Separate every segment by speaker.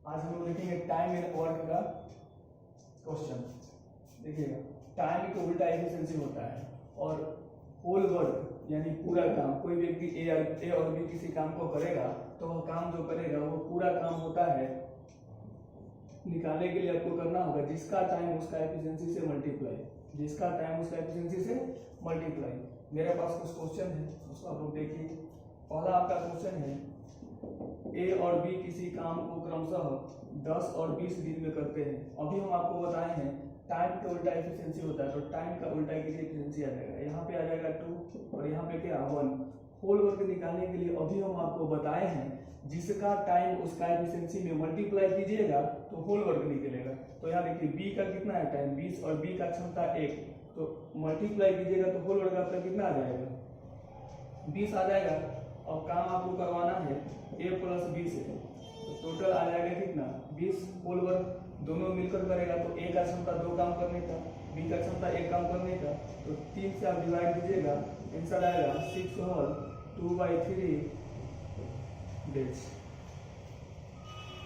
Speaker 1: आज हम लोग देखेंगे टाइम इन वर्क का क्वेश्चन। देखिएगा, टाइम का उल्टा एफिशिएंसी होता है और होल वर्क यानी पूरा काम, कोई व्यक्ति ए और बी किसी काम को करेगा तो वह काम जो करेगा वो पूरा काम होता है। निकालने के लिए आपको करना होगा जिसका टाइम उसका एफिशिएंसी से मल्टीप्लाई, जिसका टाइम उसका एफिशिएंसी से मल्टीप्लाई। मेरे पास कुछ क्वेश्चन है, उसको आप लोग देखिए। पहला आपका क्वेश्चन है, ए और बी किसी काम को क्रमशः 10 और 20 दिन में करते हैं। अभी हम आपको बताए हैं टाइम का उल्टा एफिशिएंसी होता है, तो टाइम का उल्टा के लिए एफिशिएंसी आ जाएगा। यहाँ पे आ जाएगा 2 और यहाँ पे क्या 1। होल वर्क निकालने के लिए अभी हम आपको बताए हैं जिसका टाइम उसका एफिशिएंसी में मल्टीप्लाई कीजिएगा तो होल वर्क निकलेगा। तो यहाँ देखिए बी का कितना है टाइम 20 और बी का क्षमता 1, तो मल्टीप्लाई कीजिएगा तो होल वर्क आपका कितना आ जाएगा 20 आ जाएगा। और काम आपको करवाना है a प्लस बी से, तो टोटल आ जाएगा कितना 20। होल वर्क दोनों मिलकर करेगा तो a का क्षमता 2 काम करने का, b का क्षमता 1 काम करने का, तो 3 से आप डिवाइड कीजिएगा, आंसर आएगा 6 होल 2/3 डेज।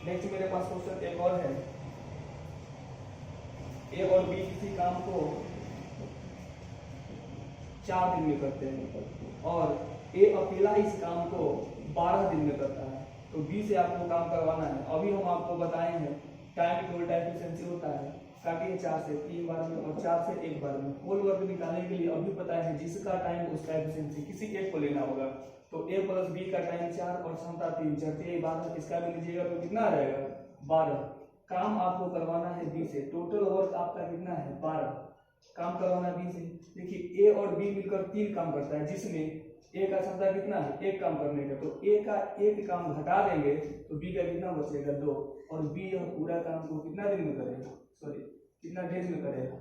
Speaker 1: नेक्स्ट मेरे पास क्वेश्चन एक और है, a और b किसी काम को 4 दिन में करते हैं और ए अकेला इस काम को 12 दिन में करता है, तो बी से आपको काम करवाना है। अभी हम आपको बताए हैं टाइम का उल्टा एफिशिएंसी होता है, काटिए 4 से 3 बार में और 4 से 1 बार में। होल वर्क निकालने के लिए अभी पता है जिसका टाइम उसका एफिशिएंसी, किसी एक को लेना होगा। तो ए प्लस बी का टाइम 4 और क्षमता 3, 4 12, इसका भी लीजिएगा तो कितना आ जाएगा 12। काम आपको करवाना है बी से, टोटल वर्क आपका कितना है 12, काम करवाना बी से। देखिए ए और बी मिलकर 3 काम करता है, जिसमें ए का क्षमता कितना है 1 काम करने का, तो ए का 1 काम घटा देंगे तो बी का कितना बचेगा 2, और बी यह पूरा काम को कितना दिन में करेगा, सॉरी कितना डेज में करेगा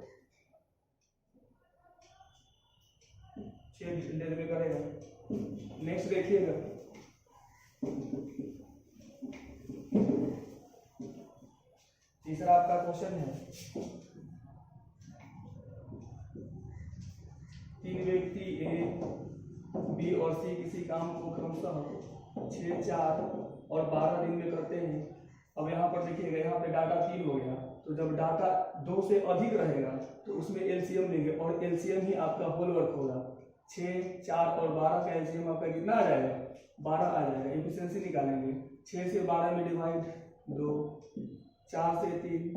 Speaker 1: 6 डेज में करेगा। नेक्स्ट देखिएगा, तीसरा आपका क्वेश्चन है, 3 व्यक्ति ए बी और सी किसी काम को क्रमशः 6, 4 और 12 दिन में करते हैं। अब यहाँ पर देखिएगा, यहाँ पे डाटा 3 हो गया, तो जब डाटा 2 से अधिक रहेगा तो उसमें एलसीएम लेंगे और एलसीएम ही आपका होल वर्क होगा। 6, 4 और 12 का एलसीएम आपका कितना आ जाएगा 12 आ जाएगा। एफिशिएंसी निकालेंगे, 6 से 12 में डिवाइड 2, 4 से 3,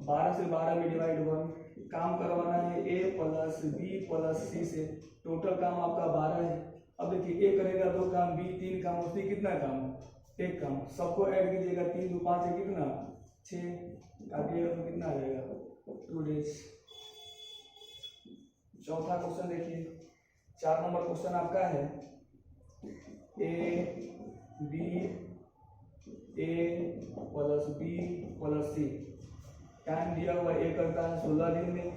Speaker 1: 12 से 12 में डिवाइड 1। काम करवाना है ए प्लस बी प्लस सी से, टोटल काम आपका 12 है। अब देखिए ए करेगा 2 काम, बी 3 काम, और सी कितना काम 1 काम। सबको ऐड कीजिएगा, 3 2 5 है कितना 6, काटिएगा तो कितना आ जाएगा 2 डेज। चौथा क्वेश्चन देखिए, 4 नंबर क्वेश्चन आपका है, ए प्लस बी प्लस सी। टाइम दिया हुआ ए करता है 16 दिन में,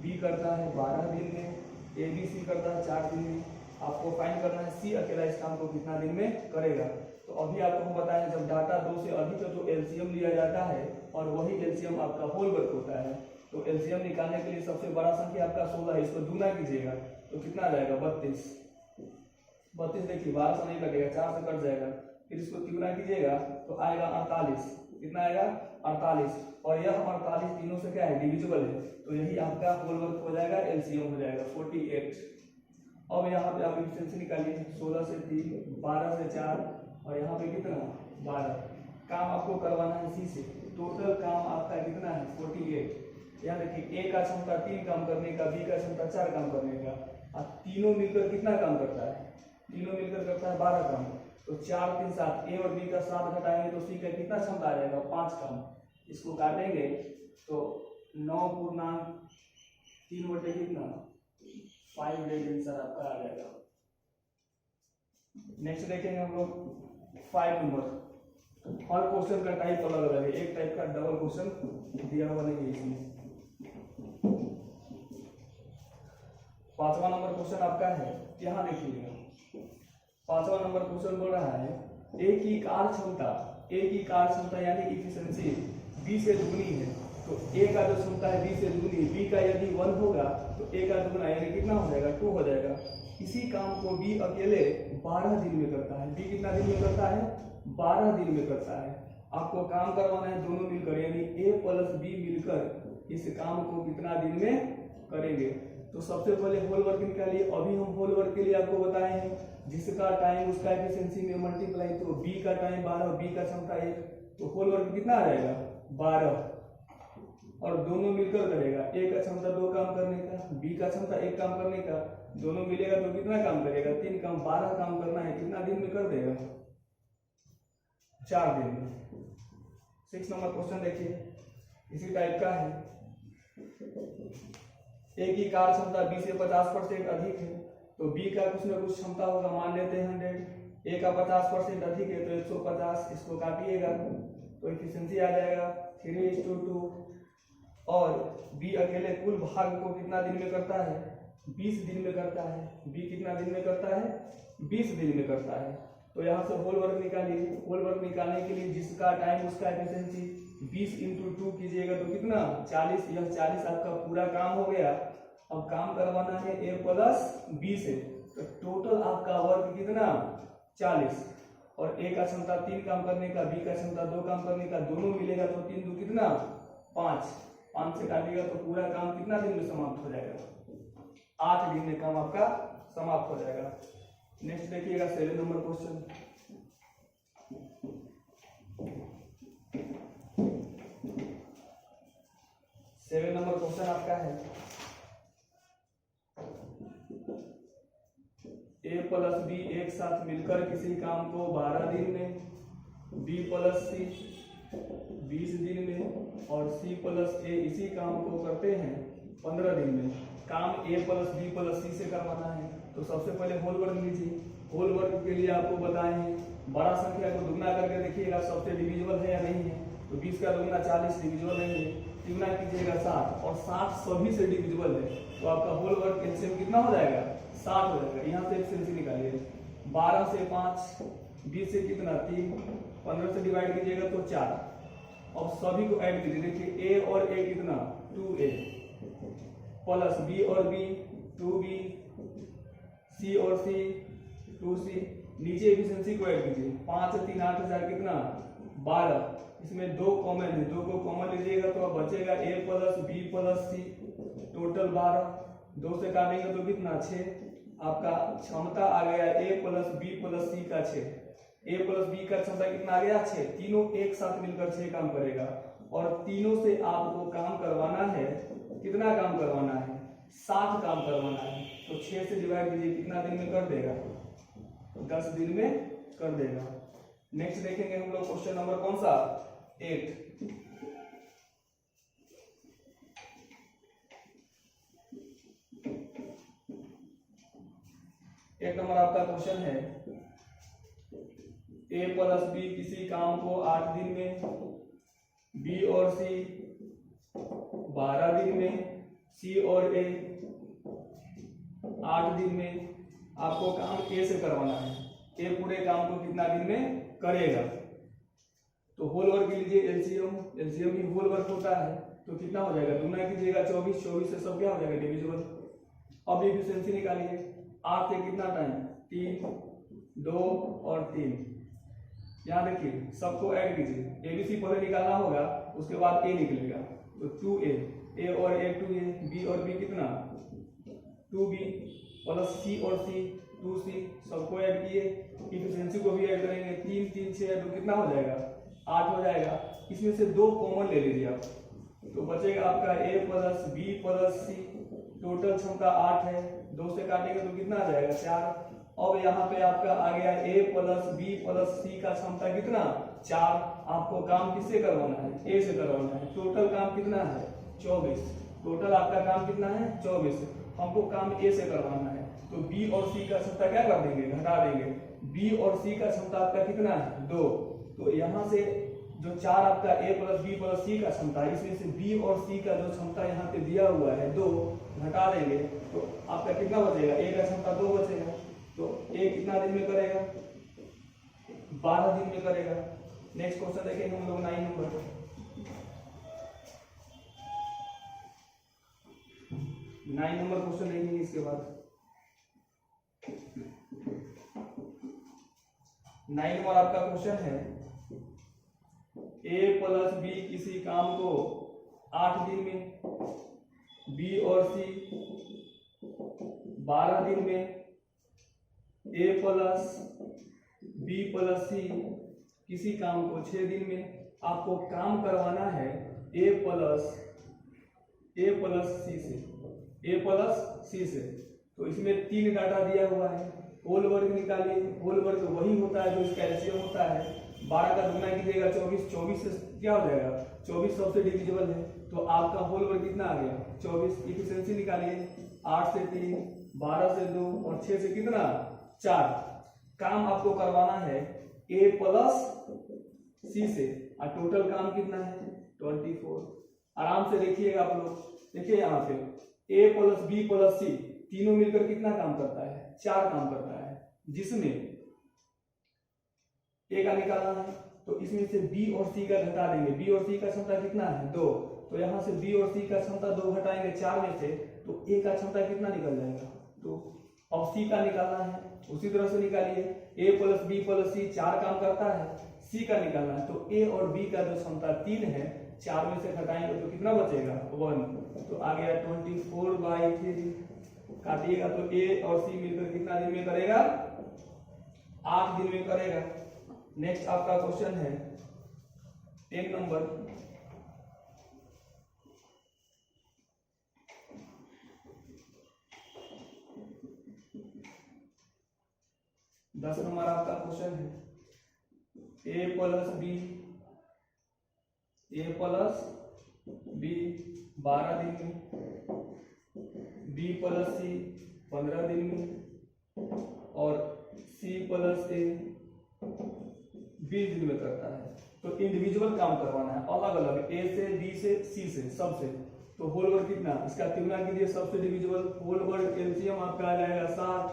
Speaker 1: बी करता है 12 दिन में, ए बी सी करता है 4 दिन में। आपको फाइंड करना है सी अकेला इस काम को कितना दिन में करेगा। तो अभी आपको हम बताएं जब डाटा 2 से अधिक है तो एलसीएम लिया जाता है और वही एलसीएम आपका होल वर्क होता है। तो एलसीएम निकालने के लिए सबसे बड़ा संख्या आपका 16 है, इसको दूना कीजिएगा तो कितना आ जाएगा 32। 32 देखिए 12 से नहीं कटेगा, 4 से कट जाएगा, फिर इसको तिगुना कीजिएगा तो आएगा 48। कितना आएगा 48, और यह 48 तीनों से क्या है डिविजिबल है, तो यही आपका होल वर्क हो जाएगा, एलसीएम हो जाएगा 48। अब यहाँ पे आप एफिशिएंसी निकालिए, 16 से 3, 12 से 4 और यहाँ पे कितना 12। काम आपको करवाना है सी से, टोटल काम आपका कितना है 48। यहाँ देखिए ए का क्षमता 3 काम करने का, बी का क्षमता 4 काम करने का, और तीनों मिलकर कितना काम करता है, तीनों मिलकर करता है 12 काम। तो 4 3 7, ए और बी का 7 घटाएंगे तो सी का कितना क्षमता आ जाएगा 5 काम। इसको काटेंगे तो 9.3 बटे कितना 5 डेज आंसर आपका आ जाएगा। नेक्स्ट देखेंगे हम लोग 5 नंबर। हर क्वेश्चन का टाइप अलग अलग है, एक टाइप का डबल क्वेश्चन दिया हुआ नहीं है इसमें। 5वां नंबर क्वेश्चन आपका है, यहाँ देखिएगा 5वां नंबर क्वेश्चन बोल रहा है ए की कार क्षमता यानी इफिशिएंसी बी से दुगनी है। तो ए का जो क्षमता है बी से दुगनी, बी का यदि 1 होगा तो ए का दुगना यानी कितना हो जाएगा 2 हो जाएगा। इसी काम को बी अकेले 12 दिन में करता है। बी कितना दिन में करता है 12 दिन में करता है। आपको काम करवाना है दोनों मिलकर, यानी ए प्लस बी मिलकर इस काम को कितना दिन में करेंगे। तो सबसे पहले होल वर्क निकालिए। अभी हम होल वर्क के लिए आपको बताए हैं जिसका टाइम उसका एफिशिएंसी में मल्टीप्लाई, तो बी का टाइम 12, बी का क्षमता 1, तो होल वर्क कितना आ जाएगा 12, और दोनों मिलकर करेगा। ए का क्षमता 2 काम करने का, बी का क्षमता 1 काम करने का, दोनों मिलेगा तो कितना काम करेगा 3 काम, 12 काम करना है, कितना दिन में कर देगा 4 दिन में। 6 नंबर क्वेश्चन देखिए, इसी टाइप का है। ए की कार्य क्षमता बी से 50% अधिक है, तो बी का कुछ ना कुछ क्षमता होगा, मान लेते हैं 100, ए का 50% अधिक है तो 150, इसको काटिएगा तो एफिशिएंसी आ जाएगा 3:2, और बी अकेले कुल भाग को कितना दिन में करता है 20 दिन में करता है। बी कितना दिन में करता है 20 दिन में करता है। तो यहाँ से होल वर्क निकालिए। होल वर्क निकालने के लिए जिसका टाइम उसका एफिशिएंसी 20 × 2 कीजिएगा तो कितना 40, यह 40 आपका पूरा काम हो गया। अब काम करवाना है ए प्लस बी से, तो टोटल आपका वर्क कितना 40, और ए का क्षमता 3 काम करने का, बी का क्षमता 2 काम करने का, दोनों मिलेगा तो 3 2 कितना 5, 5 से काटिएगा तो पूरा काम कितना दिन में समाप्त हो जाएगा 8 दिन में काम आपका समाप्त हो जाएगा। नेक्स्ट देखिएगा 7 नंबर क्वेश्चन। 7 नंबर क्वेश्चन आपका है ए प्लस बी एक साथ मिलकर किसी काम को 12 दिन में, बी प्लस सी 20 दिन में, और सी प्लस ए इसी काम को करते हैं 15 दिन में। काम ए प्लस बी प्लस सी से करवाना है। तो सबसे पहले होल वर्क लीजिए। होल वर्क के लिए आपको बताए हैं बड़ा संख्या को दुगना करके देखिएगा सबसे डिविजिबल है या नहीं है। तो 20 का दुगना 40 डिविजिबल नहीं है, तिगुना कीजिएगा 60, और 60 सभी से डिविजिबल है, तो आपका होल वर्क एलसीएम कितना हो जाएगा 60 हो जाएगा। यहाँ से एफिशिएंसी निकालिए, 12 से 5, 20 से कितना 3, 15 से डिवाइड कीजिएगा तो 4। अब सभी को ऐड कीजिए, देखिए ए और ए कितना 2a, प्लस बी और बी 2b, सी और सी 2c, नीचे एफिशिएंसी को ऐड कीजिए, 5 3 8 हजार कितना 12, इसमें 2 कॉमन है, 2 को कॉमन लीजिएगा तो अब बचेगा a plus B plus C, total 12, 2 से काटेंगे तो कितना 6, आपका क्षमता आ गया a प्लस बी प्लस सी का 6, a प्लस बी का क्षमता कितना आ गया 6, तीनों एक साथ मिलकर 6 काम करेगा, और तीनों से आपको काम करवाना है, कितना काम करवाना है 60 काम करवाना है। तो 6 से डिवाइड कीजिए, कितना दिन में कर देगा 10 दिन में कर देगा। नेक्स्ट देखेंगे हम लोग क्वेश्चन नंबर कौन सा 8। 8 नंबर आपका क्वेश्चन है ए प्लस बी किसी काम को 8 दिन में, बी और सी 12 दिन में, सी और ए 8 दिन में। आपको काम ए से करवाना है, ए पूरे काम को कितना दिन में करेगा। तो होल वर्क लीजिए, एलसीएम, एलसीएम ही होल वर्क होता है, तो कितना हो जाएगा दुगना कीजिएगा 24, 24 से सब क्या हो जाएगा डिविजिबल। अब एफिशिएंसी निकालिए, 8 से कितना टाइम 3, 2 और 3। यहाँ देखिए सबको ऐड कीजिए, एबीसी पहले निकालना होगा, उसके बाद ए निकलेगा, तो 2a, ए और ए 2a, बी और बी कितना 2b, प्लस सी और सी 2c, सबको ऐड किए, एफिशिएंसी को भी ऐड करेंगे, 3 3 6 2 कितना हो जाएगा 8 हो जाएगा। इसमें से 2 कॉमन ले लीजिए आप, तो बचेगा आपका a plus B plus C, total क्षमता 8 है, 2 से काटेंगे तो कितना आ जाएगा 4। अब यहाँ पे आपका आ गया a प्लस बी प्लस सी का क्षमता कितना 4। आपको काम किससे करवाना है a से करवाना है। टोटल काम कितना है 24, टोटल आपका काम कितना है 24, हमको काम a से करवाना है। तो b और c का क्षमता क्या कर देंगे घटा देंगे, b और c का क्षमता आपका कितना है 2, तो यहाँ से जो 4 आपका a प्लस बी प्लस सी का क्षमता है, इसमें से b और c का जो क्षमता यहाँ पे दिया हुआ है 2 घटा देंगे, तो आपका कितना बचेगा a का क्षमता 2 बचेगा। तो a कितना दिन में करेगा 12 दिन में करेगा। नेक्स्ट क्वेश्चन देखेंगे हम लोग 9 नंबर। 9 नंबर क्वेश्चन देखेंगे इसके बाद। 9 नंबर आपका क्वेश्चन है ए प्लस बी किसी काम को 8 दिन में, बी और सी 12 दिन में, ए प्लस बी प्लस सी किसी काम को 6 दिन में। आपको काम करवाना है ए प्लस सी से, ए प्लस सी से। तो इसमें 3 डाटा दिया हुआ है, होल वर्ग निकालिए। होल वर्ग वही होता है जो इसका एलसीएम होता है। 12 का दुगना कीजिएगा 24, 24 से क्या हो जाएगा, 24 सबसे डिविजिबल है, तो आपका होल वर्ग कितना आ गया 24। इफिशिएंसी निकालिए, 8 से 3, 12 से 2 और 6 से कितना 4। काम आपको करवाना है ए प्लस सी से, और टोटल काम कितना है 24। आराम से देखिएगा आप लोग, देखिए यहाँ पे ए प्लस बी प्लस सी तीनों मिलकर कितना काम करता है, 4 काम करता है, जिसमें ए का निकालना है। तो इसमें से बी और सी का घटा देंगे। बी और सी का क्षमता कितना है 2, तो यहाँ से बी और सी का क्षमता 2 घटाएंगे 4 में से, तो ए का क्षमता कितना निकल जाएगा 2। अब सी का निकालना है, उसी तरह से निकालिए। ए प्लस बी प्लस सी 4 काम करता है, सी का निकालना है। तो ए और बी का जो क्षमता 3 है, 4 में से घटाएंगे तो कितना बचेगा 1, तो आ गया 24/3। काटिएगा तो ए और सी मिलकर कितना दिन में करेगा 8 दिन में करेगा। नेक्स्ट आपका क्वेश्चन है 10 नंबर। दस नंबर आपका क्वेश्चन है ए प्लस बी 12 दिन में, बी प्लस सी 15 दिन में और सी प्लस ए 20 दिन में करता है। तो इंडिविजुअल काम करवाना है, अलग अलग, ए से बी से सी से सबसे। तो होल वर्ग कितना, इसका तुलना कीजिए सबसे डिविजिबल। होल वर्ग एलसीएम आपका आ जाएगा 7।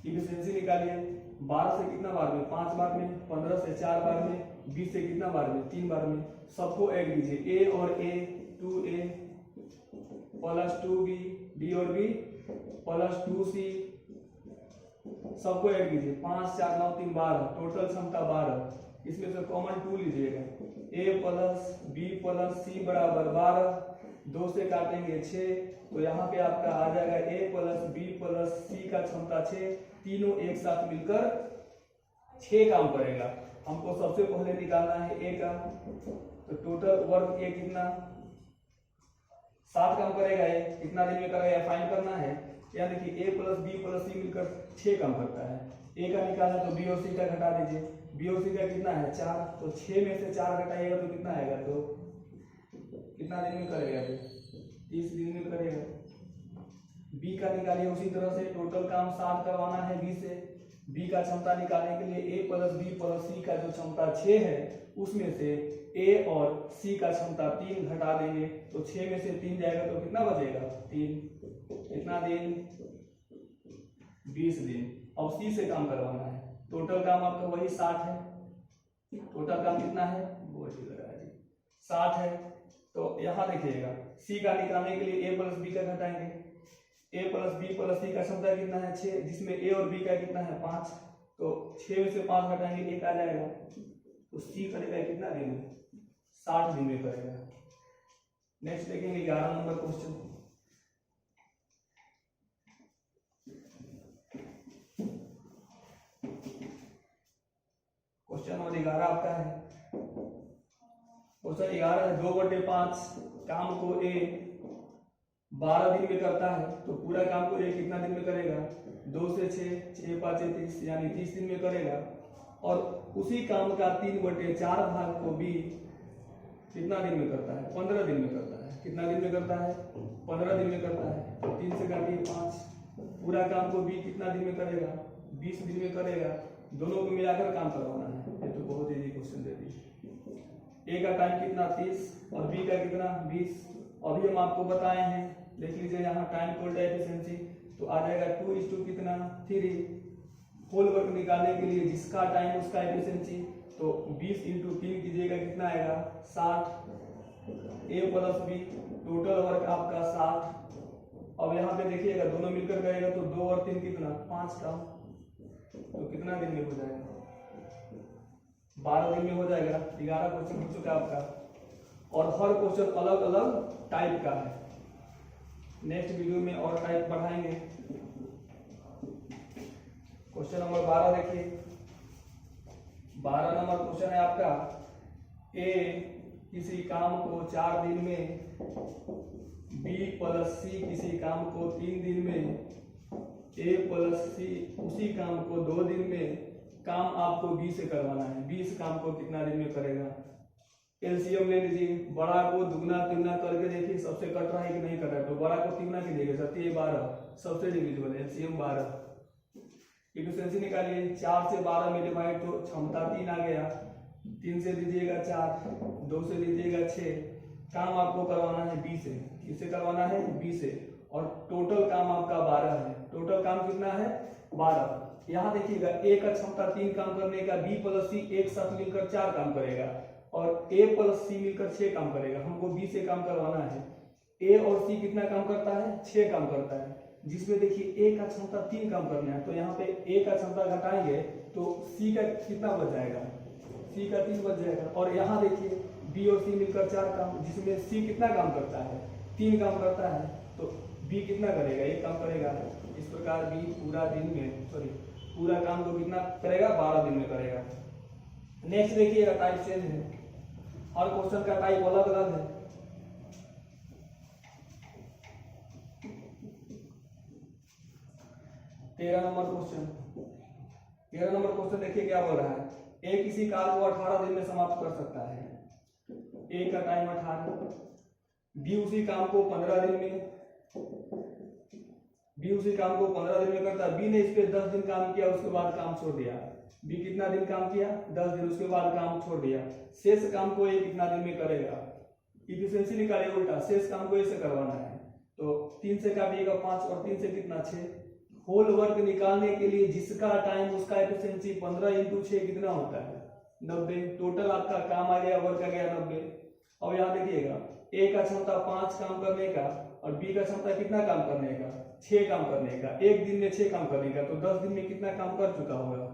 Speaker 1: इफिशिएंसी निकालिए, 12 से कितना बार में 5 बार में, 15 से 4 बार में, 20 से कितना बार में 3 बार में। सबको ऐड कीजिए, ए और ए 2a प्लस 2b, बी और बी प्लस 2c, सबको ऐड कीजिए। 5 4 9 3 12, टोटल क्षमता 12। इसमें से कॉमन 2 लीजिएगा। a प्लस बी प्लस सी बराबर 12, 2 से काटेंगे 6, तो यहाँ पे आपका आ जाएगा a प्लस बी प्लस सी का क्षमता 6। तीनों एक साथ मिलकर 6 काम करेगा। हमको सबसे पहले निकालना है a का, तो टोटल वर्क a कितना 7 काम करेगा। a कितना दिन में करेगा फाइंड करना है। यानी कि a प्लस बी प्लस सी मिलकर 6 काम करता है। a का निकालना तो b और c का घटा दीजिए। b और c का कितना है 4, तो 6 में से 4 घटाइएगा तो कितना आएगा, तो कितना दिन में करेगा, 30 दिन में करेगा। b का निकालिए उसी तरह से, टोटल काम 7 करवाना है b से। b का क्षमता निकालने के लिए a प्लस बी प्लस सी का जो क्षमता 6 है, उसमें से a और c का क्षमता 3 घटा देंगे, तो 6 में से 3 जाएगा तो कितना बचेगा 3। कितना दिन 20 दिन। अब c से काम करवाना है। टोटल काम आपका वही 60 है। टोटल काम कितना है 60 है। तो यहाँ देखिएगा c का निकालने के लिए a प्लस बी का घटाएंगे। a प्लस बी प्लस सी का क्षमता कितना है 6, जिसमें a और b का कितना है 5, तो 6 में से 5 घटाएंगे 1 आ जाएगा। तो c करेगा कितना दिन में 60 दिन में करेगा। नेक्स्ट देखेंगे 11 नंबर क्वेश्चन। क्वेश्चन नंबर 11 आपका है। क्वेश्चन 11 है 2/5 काम को a 12 दिन में करता है, तो पूरा काम को a कितना दिन में करेगा 2 से 6 5 30, यानी 30 दिन में करेगा। और उसी काम का 3/4 भाग को b कितना दिन में करता है 15 दिन में करता है। कितना दिन में करता है 15 दिन में करता है। तो 3 से काटिए 5, पूरा काम को b कितना दिन में करेगा 20 दिन में करेगा। दोनों को मिलाकर काम करवाना है। ये तो बहुत easy question they the. a का टाइम कितना 30 और b का कितना 20। अभी हम आपको बताए हैं, देख लीजिए यहाँ टाइम कोल्ड एफिशिएंसी, तो आ जाएगा 2 कितना 3। होल वर्क निकालने के लिए जिसका टाइम उसका एफिशिएंसी, तो 20 × 3 कीजिएगा कितना आएगा 60। a plus b total work आपका 60। अब यहाँ पे देखिएगा दोनों मिलकर करेगा तो 2 और 3 कितना 5 काम, तो कितना दिन में हो जाएगा 12 दिन में हो जाएगा। 11 क्वेश्चन हो चुका है आपका, और हर क्वेश्चन अलग अलग टाइप का है। नेक्स्ट वीडियो में और टाइप बढ़ाएंगे। क्वेश्चन नंबर 12 देखिए। 12 नंबर क्वेश्चन है आपका, ए किसी काम को 4 दिन में, बी प्लस सी किसी काम को 3 दिन में, ए प्लस सी उसी काम को 2 दिन में, काम आपको बी से करवाना है। बी इस काम को कितना दिन में करेगा? एलसीएम ले लीजिए, बड़ा को दुगना तिगुना करके देखिए सबसे कट रहा है कि नहीं कट रहा है। तो बड़ा को तिगुना कीजिएगा, 7 12, सबसे डिविजिबल है एलसीएम 12। इफिशिएंसी निकालिए, 4 से 12 में डिवाइड तो क्षमता 3 आ गया, 3 से दीजिएगा 4, 2 से दीजिएगा 6। काम आपको करवाना है बी से। किससे करवाना है? बी से। और टोटल काम आपका 12 है। टोटल काम कितना है? 12। यहाँ देखिएगा, ए का क्षमता 3 काम करने का, बी प्लस सी एक साथ मिलकर 4 काम करेगा, और ए प्लस सी मिलकर 6 काम करेगा। हमको बी से काम करवाना है। ए और सी कितना काम करता है? 6 काम करता है, जिसमें देखिए ए का क्षमता 3 काम करना है, तो यहाँ पे ए का क्षमता घटाएंगे तो सी का कितना बच जाएगा? सी का 3 बच जाएगा। और यहाँ देखिए बी और सी मिलकर 4 काम, जिसमें सी कितना काम करता है? 3 काम करता है, तो बी कितना करेगा? 1 काम करेगा। इस प्रकार बी पूरा दिन में, पूरा काम को कितना करेगा? 12 दिन में करेगा। नेक्स्ट देखिए, टाइप चेंज है, हर क्वेश्चन का टाइप अलग अलग है। तेरह नंबर क्वेश्चन देखिए क्या बोल रहा है। ए किसी कार्य को 18 दिन में समाप्त कर सकता है। ए का टाइम 18, बी उसी काम को 15 दिन में, करता है। बी ने इस पे 10 दिन काम किया, उसके बाद काम छोड़ दिया। बी कितना दिन काम किया? 10 दिन, उसके बाद काम छोड़ दिया। शेष काम को ए कितना दिन में करेगा? इफिशिएंसी निकालिए उल्टा, शेष काम को ए से करवाना है, तो 3 से काटिएगा 5, और 3 से कितना? 6। होल वर्क निकालने के लिए जिसका टाइम उसका एफिशिएंसी 15 × 6 कितना होता है? 90। टोटल आपका काम आ गया, वर्क आ गया 90। अब यहाँ देखिएगा, ए का क्षमता 5 काम करने का, और बी का क्षमता कितना काम करने का? 6 काम करने का। एक दिन में 6 काम करने का, तो 10 दिन में कितना काम कर चुका होगा?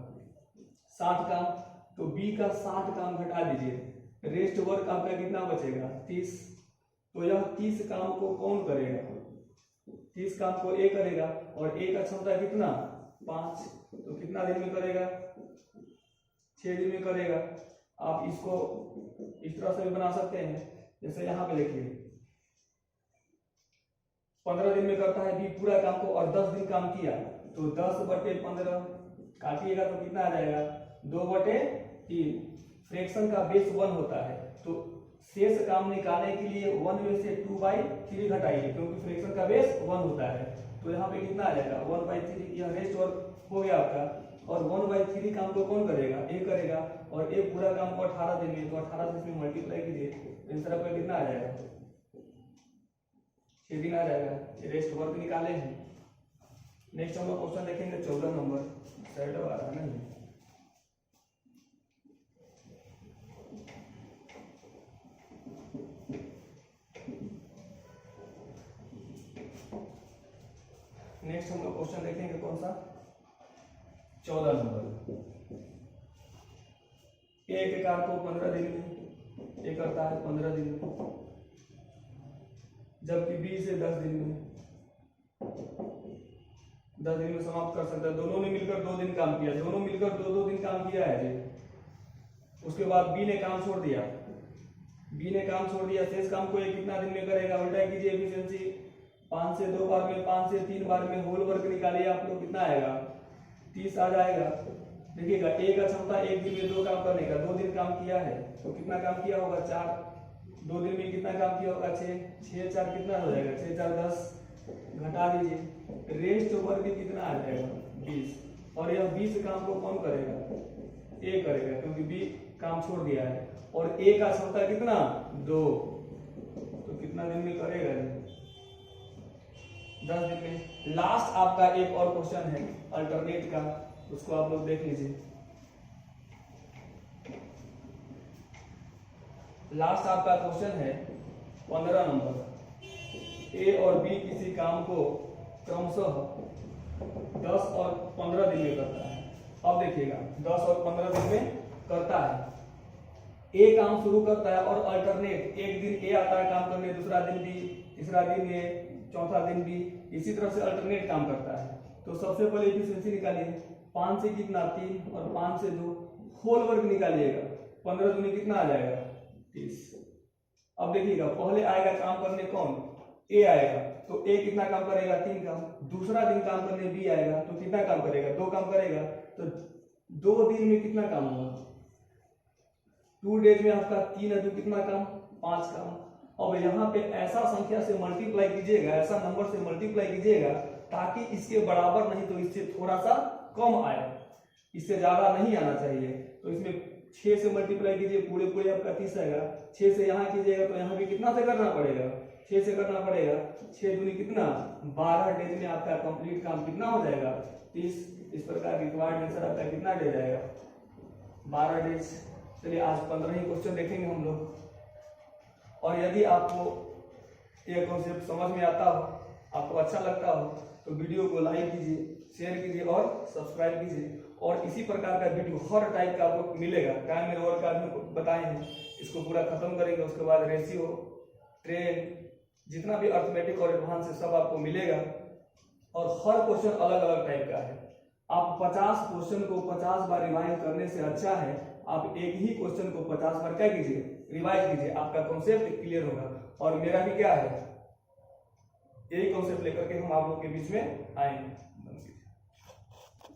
Speaker 1: 60 काम। तो बी का 60 काम घटा दीजिए, रेस्ट वर्क आपका कितना बचेगा? 30। तो यह 30 काम को कौन करेगा? 30 काम को ए करेगा, और ए का क्षमता कितना? 5। तो कितना दिन में करेगा? 6 दिन में करेगा। आप इसको इस तरह से भी बना सकते हैं, जैसे यहाँ पे देखिए 15 दिन में करता है बी पूरा काम को, और 10 दिन काम किया, तो 10/15 काटिएगा तो कितना आ जाएगा? 2/3। फ्रैक्शन का बेस 1 होता है, तो शेष काम निकालने के लिए 1 में से 2/3 घटाइए, क्योंकि फ्रैक्शन का बेस 1 होता है। तो यहाँ पे कितना आ जाएगा? 1/3। यह रेस्ट वर्क हो गया आपका, और 1/3 काम को कौन करेगा? ए करेगा, और ए पूरा काम को 18 दिन में, तो 18 से इसमें मल्टीप्लाई कीजिए, आंसर आपका कितना आ जाएगा? 6 दिन आ जाएगा। ये रेस्ट वर्क निकाले हैं। नेक्स्ट हम लोग क्वेश्चन देखेंगे 14 नंबर, साइड आ रहा है ना। नेक्स्ट हम लोग क्वेश्चन देखेंगे कौन सा? 14 नंबर। ए के कार्य को 15 दिन में, ए करता है 15 दिन में, जबकि बी से 10 दिन में, 10 दिन में समाप्त कर सकता है। दोनों ने मिलकर 2 दिन काम किया, दोनों मिलकर 2-2 दिन काम किया है जी। उसके बाद बी ने काम छोड़ दिया, शेष काम को ये कितना दिन में करेगा? उल्टा कीजिए, एफिशिएंसी 5 से 2 बार में, 5 से 3 बार में, होल वर्क निकालिए आप लोग, कितना आएगा? 30 आ जाएगा। देखिएगा, ए का क्षमता एक दिन में 2 काम करने का, 2 दिन काम किया है, तो कितना काम किया होगा? 4। 2 दिन में कितना काम किया होगा? 6। 6 4 कितना हो जाएगा? 6 4 10, घटा दीजिए, रेस्ट वर्क कितना आ जाएगा? 20। और यह 20 काम को कौन करेगा? ए करेगा, क्योंकि बी काम छोड़ दिया है, और ए का क्षमता कितना? 2। तो कितना दिन में करेगा? 10 दिन में। लास्ट आपका एक और क्वेश्चन है अल्टरनेट का, उसको आप लोग देख लीजिए। लास्ट आपका क्वेश्चन है 15 नंबर। ए और बी किसी काम को क्रमशः 10 और 15 दिन में करता है। अब देखिएगा, 10 और 15 दिन में करता है, ए काम शुरू करता है और अल्टरनेट, एक दिन ए आता है काम करने, दूसरा दिन बी, तीसरा दिन ए, चौथा दिन बी, इसी तरह से अल्टरनेट काम करता है। तो सबसे पहले एफिशिएंसी निकालिए, 5 से कितना 3 और 5 से 2, होल वर्क निकालिएगा, 15 दूनी कितना आ जाएगा 30। अब देखिएगा पहले आएगा काम करने कौन, ए आएगा, तो ए कितना काम करेगा 3 काम, दूसरा दिन काम करने बी आएगा तो कितना काम करेगा 2 काम करेगा, तो 2 दिन में कितना काम होगा, 2 डेज में आपका 3 है, 2 कितना काम 5 काम। अब यहाँ पे ऐसा संख्या से मल्टीप्लाई कीजिएगा, ऐसा नंबर से मल्टीप्लाई कीजिएगा ताकि इसके बराबर नहीं तो इससे थोड़ा सा कम आए, इससे ज्यादा नहीं आना चाहिए। तो इसमें 6 से मल्टीप्लाई कीजिए, पूरे पूरे आपका 30 आएगा, 6 से यहाँ कीजिएगा तो यहाँ भी कितना से करना पड़ेगा 6 से करना पड़ेगा, 6 दूनी कितना 12 डेज में आपका कंप्लीट काम कितना हो जाएगा 30। इस प्रकार रिक्वायर्ड आंसर आपका कितना डेज आएगा 12 डेज। चलिए आज 15 ही क्वेश्चन देखेंगे हम लोग। और यदि आपको ये कॉन्सेप्ट समझ में आता हो, आपको अच्छा लगता हो तो वीडियो को लाइक कीजिए, शेयर कीजिए और सब्सक्राइब कीजिए। और इसी प्रकार का वीडियो हर टाइप का आपको मिलेगा, टाइम एंड वर्क आपको बताए हैं, इसको पूरा खत्म करेंगे, उसके बाद रेशियो, ट्रेन, जितना भी अर्थमेटिक और एडवांस है सब आपको मिलेगा। और हर क्वेश्चन अलग अलग टाइप का है। आप 50 क्वेश्चन को 50 बार रिवाइज करने से अच्छा है आप एक ही क्वेश्चन को 50 बार क्या कीजिए रिवाइज कीजिए, आपका कॉन्सेप्ट क्लियर होगा। और मेरा भी क्या है यही कॉन्सेप्ट लेकर के हम आप लोग के बीच में आएंगे।